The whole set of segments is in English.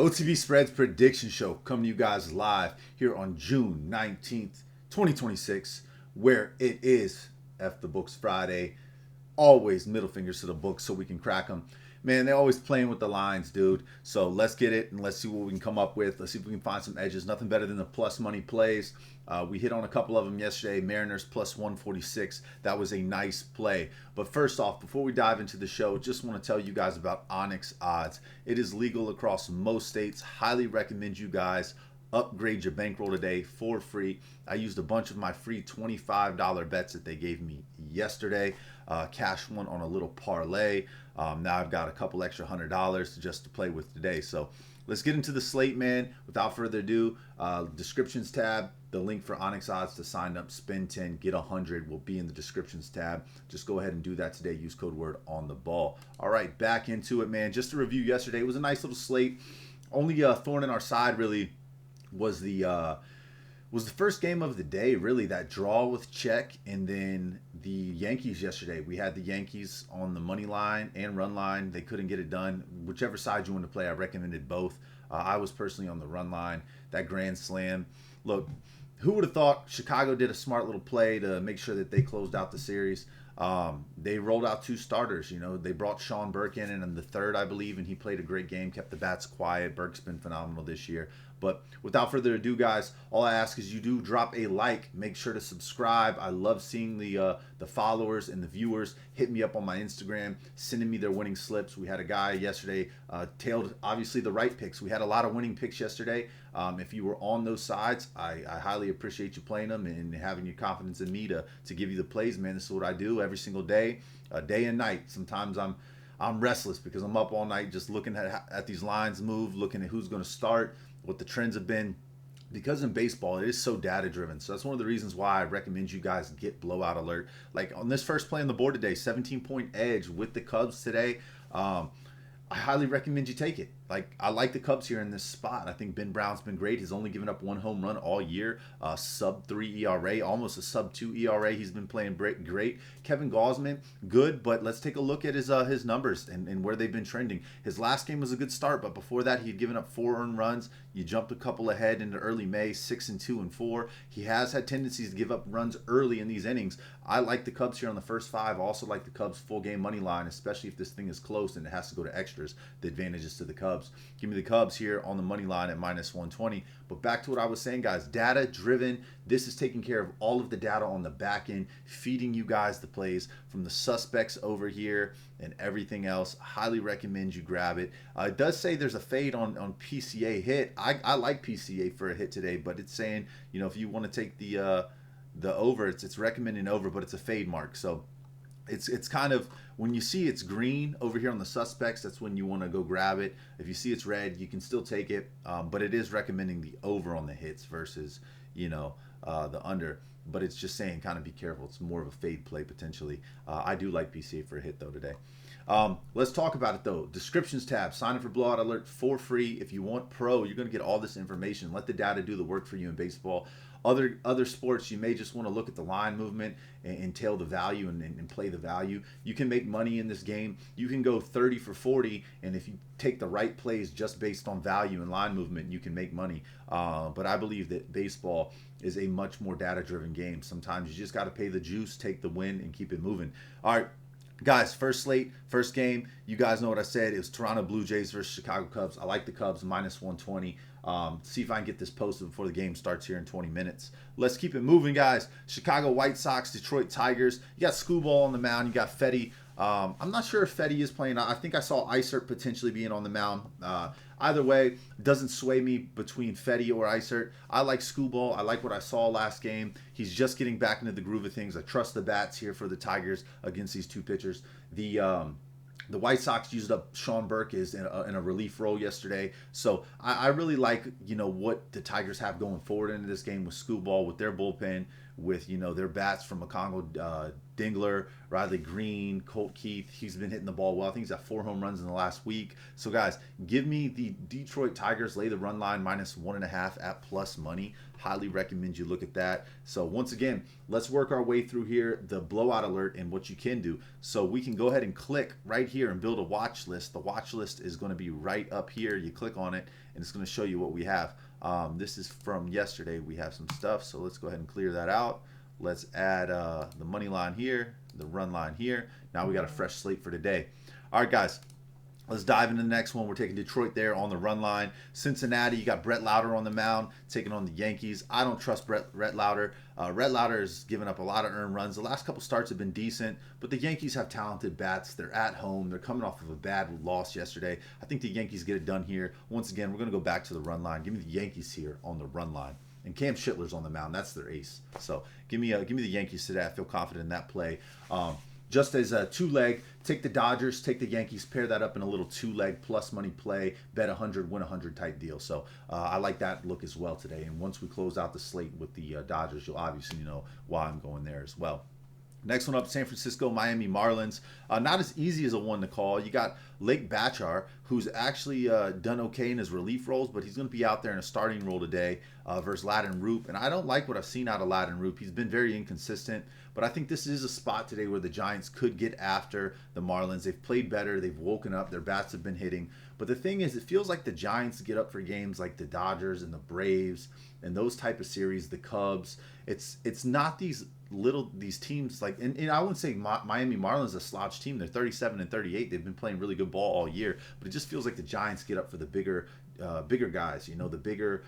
OTB Spreads Prediction Show coming to you guys live here on June 19th, 2026, where it is F the Books Friday. Always middle fingers to the books so we can crack them. Man, they're always playing with the lines, dude. So let's get it and let's see what we can come up with. Let's see if we can find some edges. Nothing better than the plus money plays. We hit on a couple of them yesterday. Mariners plus 146. That was a nice play. But first off, before we dive into the show, just want to tell you guys about ONYX odds. It is legal across most states. Highly recommend you guys upgrade your bankroll today for free. I used a bunch of my free $25 bets that they gave me yesterday. Cash one on a little parlay. Now I've got a couple extra $100 just to play with today. So let's get into the slate, man. Without further ado, descriptions tab, the link for ONYX odds to sign up, spend 10, get 100 will be in the descriptions tab. Just go ahead and do that today. Use code word on the ball. All right, back into it, man. Just to review yesterday, it was a nice little slate. Only thorn in our side really was the first game of the day, really, that draw with Czech, and then the Yankees yesterday. We had the Yankees on the money line and run line. They couldn't get it done. Whichever side you want to play, I recommended both. I was personally on the run line. That grand slam. Look, who would have thought Chicago did a smart little play to make sure that they closed out the series? They rolled out two starters. You know, they brought Sean Burke in the third, I believe, and he played a great game, kept the bats quiet. Burke's been phenomenal this year. But without further ado, guys, all I ask is you do drop a like. Make sure to subscribe. I love seeing the followers and the viewers hit me up on my Instagram, sending me their winning slips. We had a guy yesterday tailed, obviously, the right picks. We had a lot of winning picks yesterday. If you were on those sides, I highly appreciate you playing them and having your confidence in me to give you the plays, man. This is what I do every single day, day and night. Sometimes I'm restless because I'm up all night just looking at these lines move, looking at who's going to start, what the trends have been, because in baseball it is so data driven. So that's one of the reasons why I recommend you guys get Blowout Alert. Like on this first play on the board today, 17-point edge with the Cubs today. I highly recommend you take it. Like, I like the Cubs here in this spot. I think Ben Brown's been great. He's only given up one home run all year. Sub 3 ERA, almost a sub 2 ERA. He's been playing great. Kevin Gausman, good, but let's take a look at his numbers and where they've been trending. His last game was a good start, but before that, he'd given up 4 earned runs. You jumped a couple ahead into early May, 6-2 and 4. He has had tendencies to give up runs early in these innings. I like the Cubs here on the first 5. I also like the Cubs full game money line, especially if this thing is close and it has to go to extras. The advantages to the Cubs. Give me the Cubs here on the money line at minus 120. But back to what I was saying, guys. Data driven. This is taking care of all of the data on the back end, feeding you guys the plays from the suspects over here and everything else. Highly recommend you grab it. It does say there's a fade on PCA hit. I like PCA for a hit today, but it's saying, you know, if you want to take the over, it's recommending over, but it's a fade mark. So it's kind of, when you see it's green over here on the suspects, that's when you want to go grab it. If you see it's red, you can still take it, but it is recommending the over on the hits versus, you know, the under. But it's just saying kind of be careful. It's more of a fade play potentially. I do like PCA for a hit though today. Let's talk about it though. Descriptions tab. Sign up for Blowout Alert for free. If you want pro, you're going to get all this information. Let the data do the work for you in baseball. Other sports, you may just want to look at the line movement and tail the value and play the value. You can make money in this game. You can go 30 for 40, and if you take the right plays just based on value and line movement, you can make money. But I believe that baseball is a much more data-driven game. Sometimes you just got to pay the juice, take the win, and keep it moving. All right. Guys, first slate, first game. You guys know what I said. It was Toronto Blue Jays versus Chicago Cubs. I like the Cubs, minus 120. See if I can get this posted before the game starts here in 20 minutes. Let's keep it moving, guys. Chicago White Sox, Detroit Tigers. You got Screwball on the mound. You got Fetty. I'm not sure if Fetty is playing. I think I saw Isert potentially being on the mound. Either way, doesn't sway me between Fetty or Isert. I like Screwball. I like what I saw last game. He's just getting back into the groove of things. I trust the bats here for the Tigers against these two pitchers. The White Sox used up Sean Burke in a relief role yesterday. So I really like, you know, what the Tigers have going forward into this game with Screwball, with their bullpen, with, you know, their bats from McConaughey, Dingler, Riley Green, Colt Keith. He's been hitting the ball well. I think he's got 4 home runs in the last week. So guys, give me the Detroit Tigers, lay the run line -1.5 at plus money. Highly recommend you look at that. So once again, let's work our way through here, the blowout alert and what you can do. So we can go ahead and click right here and build a watch list. The watch list is going to be right up here. You click on it and it's going to show you what we have. This is from yesterday. We have some stuff, so let's go ahead and clear that out. Let's add the money line here, the run line here. Now we got a fresh slate for today. All right, guys. Let's dive into the next one. We're taking Detroit there on the run line. Cincinnati, you got Brett Lauder on the mound, taking on the Yankees. I don't trust Brett Lauder. Brett Lauder has given up a lot of earned runs. The last couple starts have been decent, but the Yankees have talented bats. They're at home. They're coming off of a bad loss yesterday. I think the Yankees get it done here. Once again, we're going to go back to the run line. Give me the Yankees here on the run line. And Cam Schitler's on the mound. That's their ace. So give me the Yankees today. I feel confident in that play. Just as a 2-leg, take the Dodgers, take the Yankees, pair that up in a little 2-leg plus money play, bet 100, win 100 type deal. So I like that look as well today. And once we close out the slate with the Dodgers, you'll obviously know why I'm going there as well. Next one up, San Francisco, Miami Marlins. Not as easy as a one to call. You got Lake Bachar, who's actually done okay in his relief roles, but he's going to be out there in a starting role today versus Ladden Roop. And I don't like what I've seen out of Ladden Roop. He's been very inconsistent, but I think this is a spot today where the Giants could get after the Marlins. They've played better. They've woken up. Their bats have been hitting. But the thing is, it feels like the Giants get up for games like the Dodgers and the Braves and those type of series, the Cubs. It's not these teams like, and I wouldn't say Miami Marlins is a slouch team. They're 37-38. They've been playing really good ball all year, but it just feels like the Giants get up for the bigger guys. You know, the bigger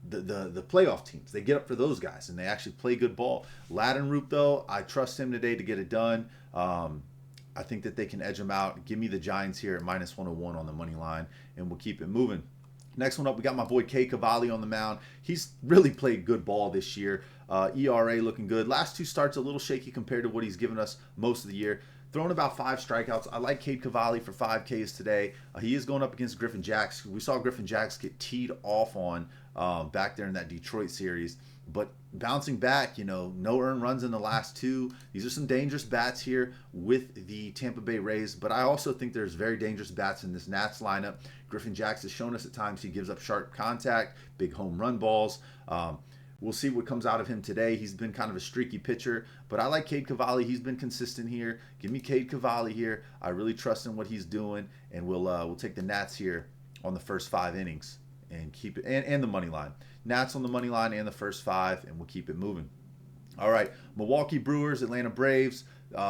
the playoff teams. They get up for those guys and they actually play good ball. Ladden Roop, though, I trust him today to get it done. I think that they can edge them out. Give me the Giants here at -101 on the money line, and we'll keep it moving. Next one up, we got my boy Kay Cavalli on the mound. He's really played good ball this year. ERA looking good. Last 2 starts a little shaky compared to what he's given us most of the year. Throwing about 5 strikeouts. I like Cade Cavalli for 5 Ks today. He is going up against Griffin Jacks. We saw Griffin Jacks get teed off on back there in that Detroit series. But bouncing back, you know, no earned runs in the last 2. These are some dangerous bats here with the Tampa Bay Rays. But I also think there's very dangerous bats in this Nats lineup. Griffin Jacks has shown us at times he gives up sharp contact, big home run balls. We'll see what comes out of him today. He's been kind of a streaky pitcher, but I like Cade Cavalli. He's been consistent here. Give me Cade Cavalli here. I really trust in what he's doing, and we'll take the Nats here on the first 5 innings and keep it, and the money line. Nats on the money line and the first 5, and we'll keep it moving. All right, Milwaukee Brewers, Atlanta Braves.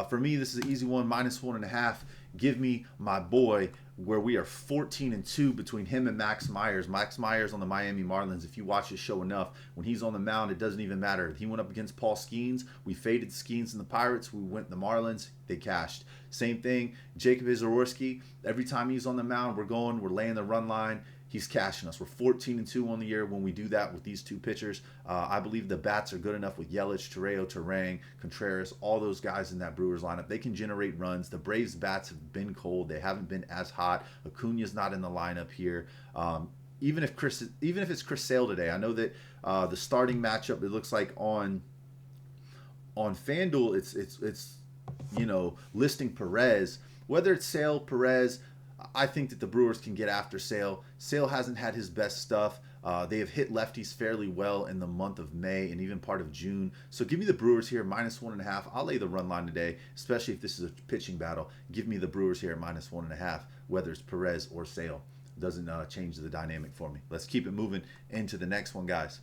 For me, this is an easy one, -1.5. Give me my boy, where we are 14-2 between him and Max Myers. Max Myers on the Miami Marlins. If you watch his show enough, when he's on the mound, it doesn't even matter. He went up against Paul Skeens. We faded Skeens and the Pirates. We went the Marlins. They cashed. Same thing, Jacob Izorski. Every time he's on the mound, we're laying the run line. He's cashing us. We're 14-2 on the year when we do that with these 2 pitchers. I believe the bats are good enough with Yelich, Torreo, Terang, Contreras, all those guys in that Brewers lineup. They can generate runs. The Braves bats have been cold. They haven't been as hot. Acuna's not in the lineup here. Even if it's Chris Sale today, I know that the starting matchup, it looks like on FanDuel, it's you know, listing Perez. Whether it's Sale, Perez, I think that the Brewers can get after Sale. Sale hasn't had his best stuff. They have hit lefties fairly well in the month of May and even part of June. So give me the Brewers here, -1.5. I'll lay the run line today, especially if this is a pitching battle. Give me the Brewers here at -1.5, whether it's Perez or Sale. Doesn't change the dynamic for me. Let's keep it moving into the next one, guys.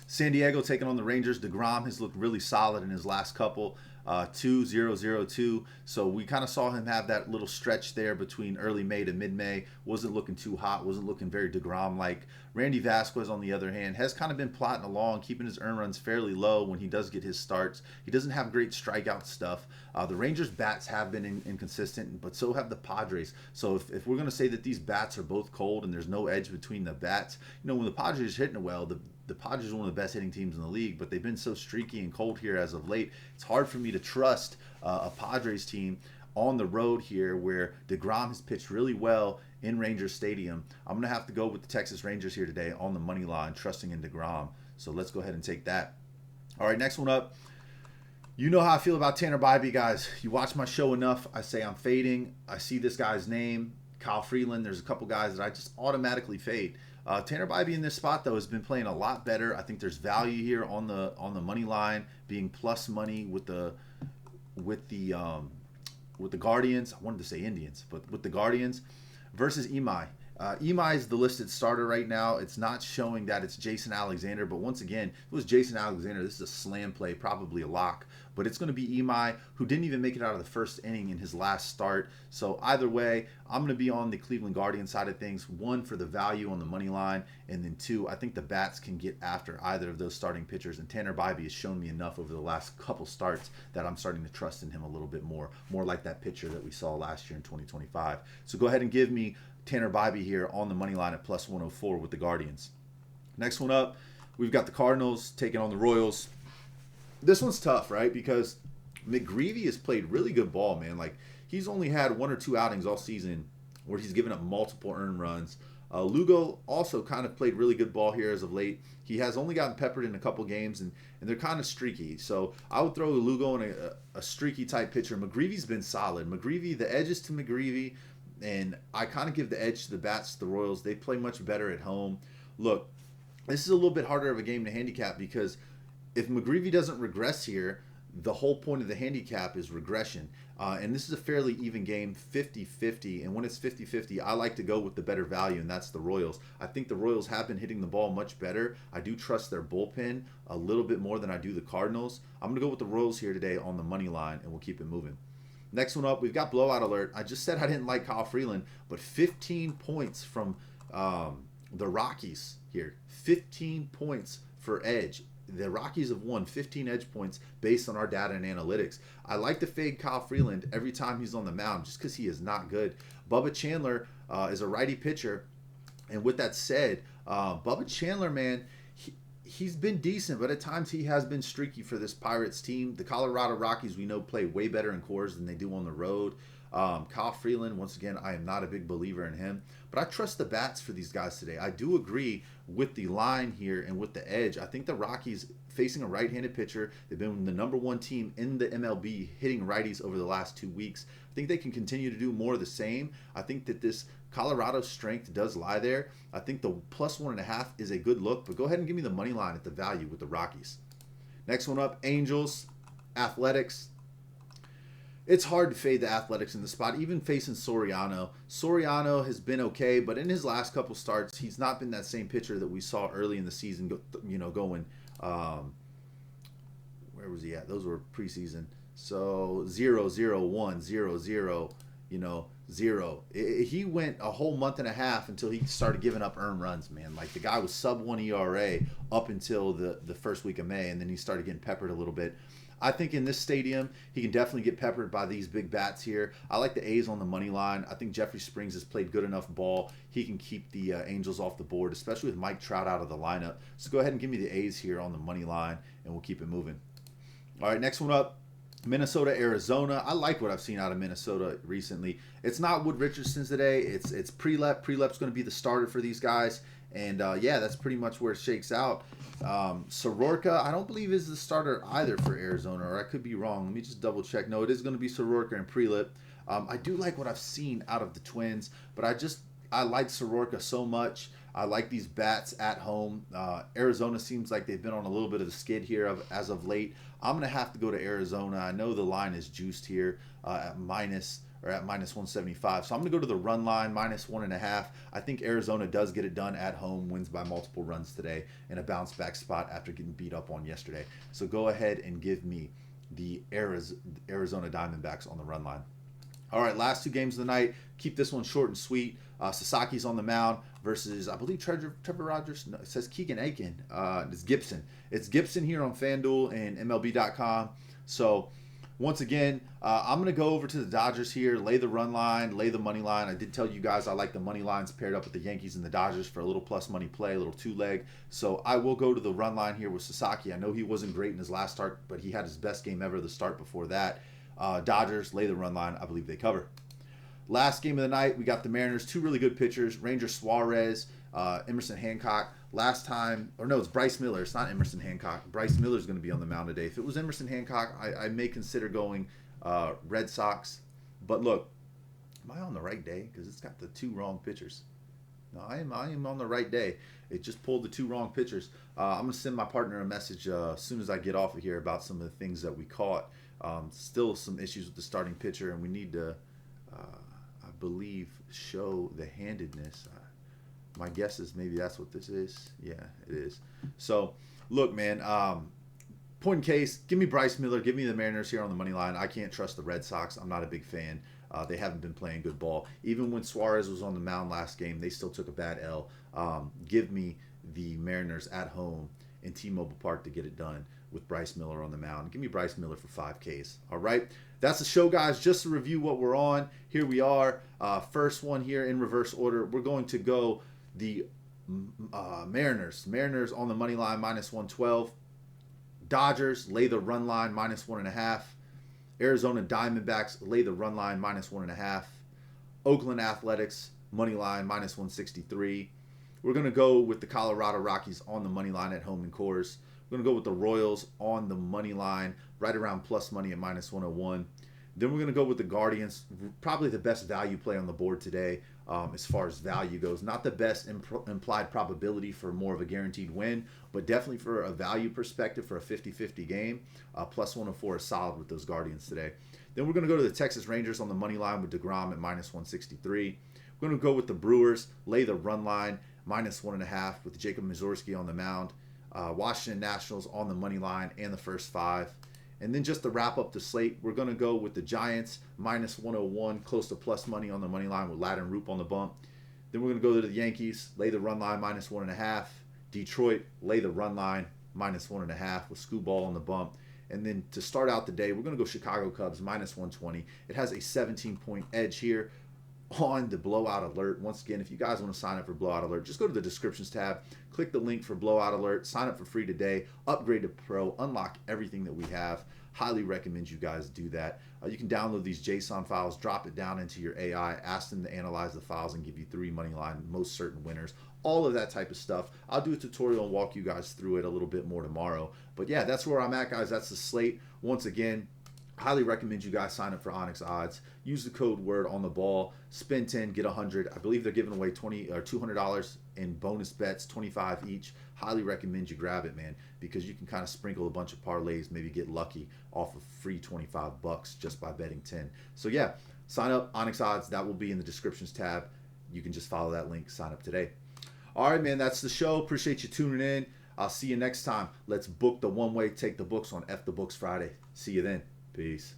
San Diego taking on the Rangers. DeGrom has looked really solid in his last couple. 2-0-0-2. So we kind of saw him have that little stretch there between early May to mid-May. Wasn't looking too hot. Wasn't looking very DeGrom-like. Randy Vasquez, on the other hand, has kind of been plotting along, keeping his earned runs fairly low when he does get his starts. He doesn't have great strikeout stuff. The Rangers' bats have been inconsistent, but so have the Padres. So if we're going to say that these bats are both cold and there's no edge between the bats, you know, when the Padres are hitting it well, the Padres are one of the best hitting teams in the league, but they've been so streaky and cold here as of late. It's hard for me to trust a Padres team on the road here where DeGrom has pitched really well in Rangers Stadium. I'm going to have to go with the Texas Rangers here today on the money line, trusting in DeGrom. So let's go ahead and take that. All right, next one up. You know how I feel about Tanner Bybee, guys. You watch my show enough. I say I'm fading. I see this guy's name, Kyle Freeland. There's a couple guys that I just automatically fade. Tanner Bybee in this spot though has been playing a lot better. I think there's value here on the money line, being plus money with the Guardians. I wanted to say Indians, but with the Guardians versus Imai. Imai is the listed starter right now. It's not showing that it's Jason Alexander, but once again, if it was Jason Alexander, this is a slam play, probably a lock. But it's going to be Imai, who didn't even make it out of the first inning in his last start. So either way, I'm going to be on the Cleveland Guardian side of things. One, for the value on the money line, and then two, I think the bats can get after either of those starting pitchers. And Tanner Bybee has shown me enough over the last couple starts that I'm starting to trust in him a little bit more like that pitcher that we saw last year in 2025. So go ahead and give me Tanner Bybee here on the money line at plus 104 with the Guardians. Next one up, we've got the Cardinals taking on the Royals. This one's tough, right? Because McGreevy has played really good ball, man. Like, he's only had 1 or 2 outings all season where he's given up multiple earned runs. Lugo also kind of played really good ball here as of late. He has only gotten peppered in a couple games, and they're kind of streaky. So I would throw Lugo in a streaky type pitcher. McGreevy's been solid. McGreevy, the edges to McGreevy, and I kind of give the edge to the bats to the Royals. They play much better at home. Look, this is a little bit harder of a game to handicap because if McGreevy doesn't regress here, the whole point of the handicap is regression. And this is a fairly even game, 50-50. And when it's 50-50, I like to go with the better value, and that's the Royals. I think the Royals have been hitting the ball much better. I do trust their bullpen a little bit more than I do the Cardinals. I'm going to go with the Royals here today on the money line, and we'll keep it moving. Next one up, we've got blowout alert. I just said I didn't like Kyle Freeland, but 15 points from the Rockies here. 15 points for edge. The Rockies have won 15 edge points based on our data and analytics. I like to fade Kyle Freeland every time he's on the mound just because he is not good. Bubba Chandler is a righty pitcher. And with that said, Bubba Chandler, man, he's been decent, but at times he has been streaky for this Pirates team. The Colorado Rockies, we know, play way better in Coors than they do on the road. Kyle Freeland, once again, I am not a big believer in him, but I trust the bats for these guys today. I do agree with the line here and with the edge. I think the Rockies, facing a right-handed pitcher, they've been the #1 team in the MLB hitting righties over the last 2 weeks. I think they can continue to do more of the same. I think that this Colorado strength does lie there. I think the plus 1.5 is a good look, but go ahead and give me the money line at the value with the Rockies. Next one up, Angels, Athletics. It's hard to fade the Athletics in the spot, even facing Soriano. Soriano has been okay, but in his last couple starts, he's not been that same pitcher that we saw early in the season, going, where was he at? Those were preseason. So 0-0-1, 0-0, 0. He went a whole month and a half until he started giving up earned runs, man. Like, the guy was sub-1 ERA up until the first week of May, and then he started getting peppered a little bit. I think in this stadium, he can definitely get peppered by these big bats here. I like the A's on the money line. I think Jeffrey Springs has played good enough ball. He can keep the Angels off the board, especially with Mike Trout out of the lineup. So go ahead and give me the A's here on the money line, and we'll keep it moving. All right, next one up, Minnesota, Arizona. I like what I've seen out of Minnesota recently. It's not Wood Richardson's today. It's Prelep. Prelep's going to be the starter for these guys. And, yeah, that's pretty much where it shakes out. Soroka, I don't believe is the starter either for Arizona, or I could be wrong. Let me just double check. No, it is going to be Soroka and Prelep. I do like what I've seen out of the Twins, but I like Soroka so much. I like these bats at home. Arizona seems like they've been on a little bit of a skid here as of late. I'm going to have to go to Arizona. I know the line is juiced here at minus 175. So I'm going to go to the run line, minus 1.5. I think Arizona does get it done at home, wins by multiple runs today in a bounce back spot after getting beat up on yesterday. So go ahead and give me the Arizona Diamondbacks on the run line. All right, last 2 games of the night. Keep this one short and sweet. Sasaki's on the mound versus, I believe, Trevor Rogers. No, it says Keegan Aiken. It's Gibson. It's Gibson here on FanDuel and MLB.com. So, once again, I'm going to go over to the Dodgers here, lay the run line, lay the money line. I did tell you guys I like the money lines paired up with the Yankees and the Dodgers for a little plus money play, a little 2-leg. So I will go to the run line here with Sasaki. I know he wasn't great in his last start, but he had his best game ever the start before that. Dodgers, lay the run line. I believe they cover. Last game of the night, we got the Mariners, 2 really good pitchers, Ranger Suarez Emerson Hancock last time, or no, it's Bryce Miller. It's not Emerson Hancock. Bryce Miller's going to be on the mound today. If it was Emerson Hancock, I may consider going Red Sox. But look, am I on the right day? Because it's got the 2 wrong pitchers. No, I am on the right day. It just pulled the 2 wrong pitchers. I'm going to send my partner a message as soon as I get off of here about some of the things that we caught. Still some issues with the starting pitcher, and we need to, I believe, show the handedness. My guess is maybe that's what this is. Yeah, it is. So, look, man, point in case, give me Bryce Miller. Give me the Mariners here on the money line. I can't trust the Red Sox. I'm not a big fan. They haven't been playing good ball. Even when Suarez was on the mound last game, they still took a bad L. Give me the Mariners at home in T-Mobile Park to get it done with Bryce Miller on the mound. Give me Bryce Miller for 5 Ks. All right? That's the show, guys. Just to review what we're on, here we are. First one here in reverse order. We're going to go the Mariners. Mariners on the money line, -112. Dodgers lay the run line, -1.5. Arizona Diamondbacks lay the run line, -1.5. Oakland Athletics money line, -163. We're going to go with the Colorado Rockies on the money line at home in Coors. We're going to go with the Royals on the money line, right around plus money at -101. Then we're going to go with the Guardians, probably the best value play on the board today as far as value goes. Not the best implied probability for more of a guaranteed win, but definitely for a value perspective for a 50-50 game. Plus 104 is solid with those Guardians today. Then we're going to go to the Texas Rangers on the money line with DeGrom at -163. We're going to go with the Brewers, lay the run line, -1.5 with Jacob Mazurski on the mound. Washington Nationals on the money line and the first 5. And then just to wrap up the slate, we're going to go with the Giants, -101, close to plus money on the money line with Ladd and Roop on the bump. Then we're going to go to the Yankees, lay the run line, -1.5. Detroit, lay the run line, -1.5 with Scooball on the bump. And then to start out the day, we're going to go Chicago Cubs, -120. It has a 17-point edge here on the Blowout Alert. Once again, if you guys want to sign up for Blowout Alert, just go to the descriptions tab, click the link for Blowout Alert, sign up for free today, upgrade to Pro, unlock everything that we have. Highly recommend you guys do that. You can download these JSON files, drop it down into your AI, ask them to analyze the files and give you 3 money line, most certain winners, all of that type of stuff. I'll do a tutorial and walk you guys through it a little bit more tomorrow. But yeah, that's where I'm at, guys. That's the slate. Once again, highly recommend you guys sign up for ONYX odds. Use the code word on the ball. Spend 10, get 100. I believe they're giving away $200 in bonus bets, 25 each. Highly recommend you grab it, man, because you can kind of sprinkle a bunch of parlays, maybe get lucky off of free 25 bucks just by betting 10. So yeah, sign up ONYX odds. That will be in the descriptions tab. You can just follow that link, sign up today. All right, man, that's the show. Appreciate you tuning in. I'll see you next time. Let's book the one way, take the books on F the Books Friday. See you then. Peace.